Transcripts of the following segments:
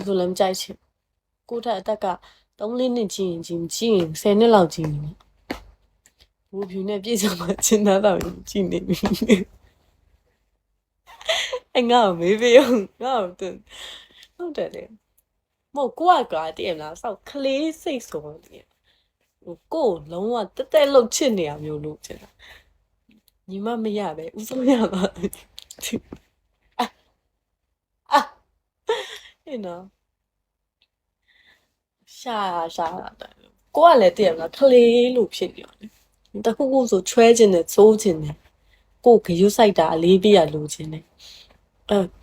ဆိုလည်းမကြိုက်ချင်ကိုထက်အသက်က3-4နှစ်ကြီးရင်10နှစ်လောက်ကြီးနေဘူဖြူနဲ့ပြည့်စုံမှချင်းသားတော့ကြည့်နေပြီအဲ့ငါ့ကိုမေးပေးအောင်ငါ့ကိုဟုတ်တယ်လေမို့ကိုကတည်မလားဆောက်ကလေးစိတ်ဆိုတည်ကိုလုံးဝတက်လှုပ်ချစ်နေရမျိုးလို့ချင်တာညီမမရပဲဥဆုံးရပါဟဲ့နော်ရှာကိုကလည်းတည်မလားကလေးလို့ဖြစ်နေတယ်တခုခုဆိုချွဲခြင်းနဲ့သိုးခြင်းနဲ့ကိုဂရုစိုက်တာအလေးပေးရလိုခြင်းနဲ့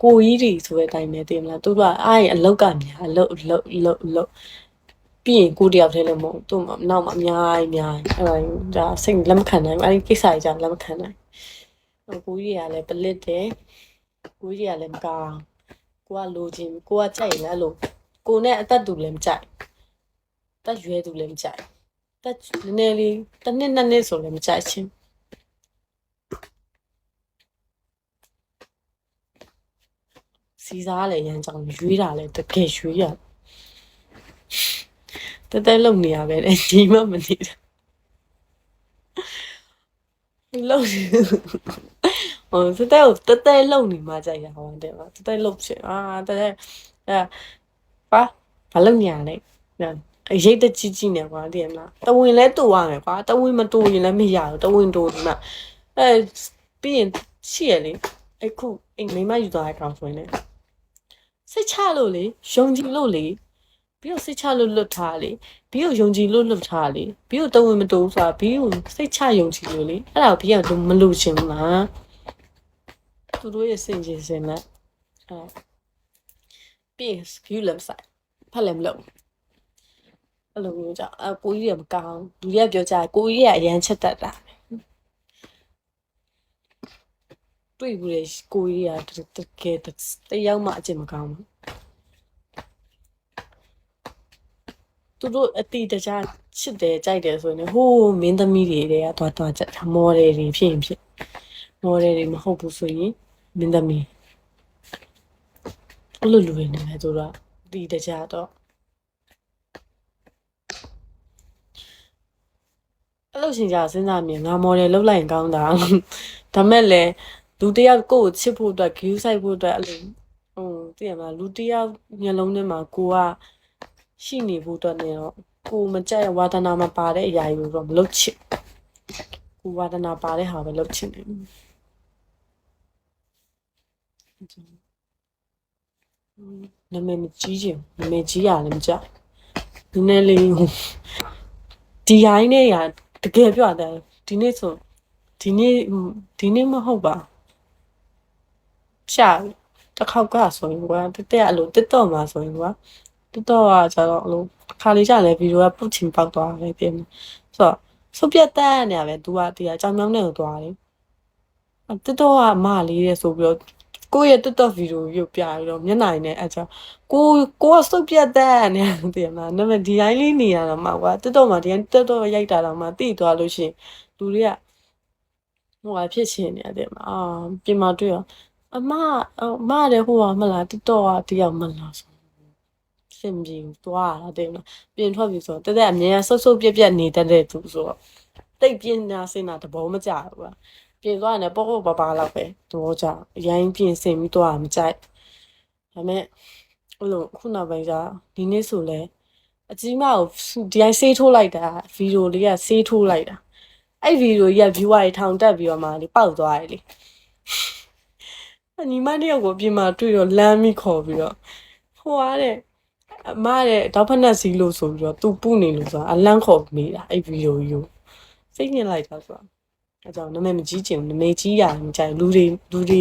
ကိုကြီးတွေဆိုတဲ့အတိုင်းပဲတည်မလားသူကအားရင်အလောက်ကများအလောက်ပြီးရင်ကိုတယောက်တည်းလည်းမဟုတ်သူ့မှာနောက်မှာအများကြီးအဲ့ဒါစိတ်လက်မခံနိုင်ဘူးအဲ့ဒီကိစ္စကြီးကြောင့်လက်မခံနိုင်ကိုကြီးတွေကလည်းပလစ်တယ်ကိုကြီးတွေကလည်းမကောင်းကိုကလိုချင်ကိုကကြိုက်ရင်လည်းအဲ့လိုကိုနဲ့အသက်တူလည်းမကြိုက်တက်ရွယ်တူလည်းမကြိုက်တက်နည်းနည်းလေးတစ်နှစ်နှစ်နှစ်ဆိုလည်းမကြိုက်ချင်းစီစားလည်းရမ်းကြောင်ရွေးတာလည်းတကယ်ရွေးရတဲလုံနေရပဲတဲ့ဒီမှမနေတာလုံဟိုတဲလုံနေမှကြိုက်ရအောင်တဲ့ပါတဲလုံချင်တဲပါဘာလုံညာလဲရိတ်တကြီးနေကွာတည်မလားတဝင်လဲတူရမယ်ကွာတဝင်မတူရင်လည်းမရဘူးတဝင်တူဒီမှာပြီးရင်ရှိရလေအခုအိမ်မိမယူသွားတဲ့ကောင်ဆိုရင်လည်းစိတ်ချလို့လေယုံကြည်လို့လေပြီးတော့စိတ်ချလို့လွတ်ထားလေပြီးတော့ယုံကြည်လို့လွတ်ထားလေပြီးတော့တဝင်မတူဆိုတာပြီးတော့စိတ်ချယုံကြည်လို့လေအဲ့ဒါကိုပြီးတော့မလို့ချင်ဘူးလားသူတို့ရဲ့စင်ကြင်စင်နဲ့ပြီးရင် skill လည်းမဆိုင်ဖတ်လည်းမလုပ်အဲ့လိုမျိုးကြောင့်ကိုကြီးရမကောင်းလူတွေကပြောကြကိုကြီးရအရန်ချက်တတ်တာတွေ့ဘူးလေကိုကြီးရတကယ်တယောက်မှအကျင့်မကောင်းဘူးသူတို့အတီတခြားချစ်တယ်ကြိုက်တယ်ဆိုရင်ဟိုးမင်းသမီးတွေကသွားချက်မော်ဒယ်တွေဖြစ်ရင်ဖြစ်မော်ဒယ်တွေမဟုတ်ဘူးဆိုရင်မင်းသမီးအဲ့လိုလူတွေနေတယ်သူတို့အတီတခြားတော့အဲ့လိုရှင်ကြစဉ်းစားမြင်ငါမော်ဒယ်လောက်လိုက်ရင်ကောင်းတာဒါမဲ့လည်းလူတယောက်ကိုချစ်ဖို့အတွက်ဂယူးဆိုင်ဖို့အတွက်အဲ့လိုသိရမလားလူတယောက်မျက်လုံးထဲမှာကိုကရှိနေဖို့အတွက်နေတော့ကိုမကြိုက်ဝါဒနာမပါတဲ့အရာကြီးတော့မလုပ်ချင်ကိုဝါဒနာပါတဲ့ဟာပဲလုပ်ချင်တယ်နာမည်မကြီးချင်နာမည်ကြီးရလည်းမကြိုက်နည်းနည်းလေးဒီဟိုင်းနဲ့ရတကယ်ပြောတယ်ဒီနေ့ဆိုဒီနေ့မဟုတ်ပါရှာတစ်ခေါက်ကဆိုရင်ကွာတက်အဲ့လိုတက်တော့မှာဆိုရင်ကွာတက်တော့ကကျတော့အဲ့လိုခါလေးကြလဲဗီဒီယိုကပုတ်ချင်ပေါက်သွားတယ်ပြင်ဆိုတော့စုပ်ပြတ်တန်းနေရပဲ तू ကတရားကြောင်မြောင်းနဲ့ကိုသွားတယ်တက်တော့ကမလေးတဲ့ဆိုပြီးတော့ကိုယ့်ရဲ့တက်တော့ဗီဒီယိုရုပ်ပြပြီးတော့မျက်နှာရည်နဲ့အဲ့ကြောင့်ကိုကစုပ်ပြတ်တန်းနေတယ်မလားဒါပေမဲ့ဒီတိုင်းလေးနေရတာမှကွာတက်တော့မှဒီတိုင်းတက်တော့ရိုက်တာတော့မှတိသွားလို့ရှိရင်လူတွေကဟိုဟာဖြစ်ချင်နေတယ်မှာပြင်မာတွေ့ရောအမလည်းဟိုဟာမလားတက်တော့ကတယောက်မလားဆိုစင်ပြေသွားတာတဲ့နော်ပြင်ထွက်ပြီဆိုတော့တက်အမြဲဆုပ်ပြက်နေတတ်တဲ့သူဆိုတော့တိတ်ပြင်းနာစင်တာတဘောမကြဘူးကွာပြင်သွားတယ်ပေါ့ပါလောက်ပဲသဘောကျအရင်ပြင်စင်ပြီးသွားတာမကြိုက်ဒါပေမဲ့အဲ့လိုခုနောက်ပိုင်းကျဒီနေ့ဆိုလဲအကြီးမကိုဒီတိုင်းဆေးထိုးလိုက်တာဗီဒီယိုလေးကဆေးထိုးလိုက်တာအဲ့ဗီဒီယိုကြီးက viewer တွေထောင်တက်ပြီးတော့မှလေပေါက်သွားတယ်လေညီမတယောက်ကိုပြင်မှာတွေ့တော့လမ်းမိခေါ်ပြီးတော့ဟိုအားတဲ့အမတဲ့တောက်ဖက်နဲ့စီလို့ဆိုပြီးတော့သူပူနေလို့ဆိုတာအလန့်ခေါ်မိတာအဲ့ဗီဒီယိုကြီးကိုစိတ်ညစ်လိုက်တာဆိုတာအဲကြောင့်နာမည်မကြီးချင်ဘူးနာမည်ကြီးရတယ်မကြိုက်လူတွေ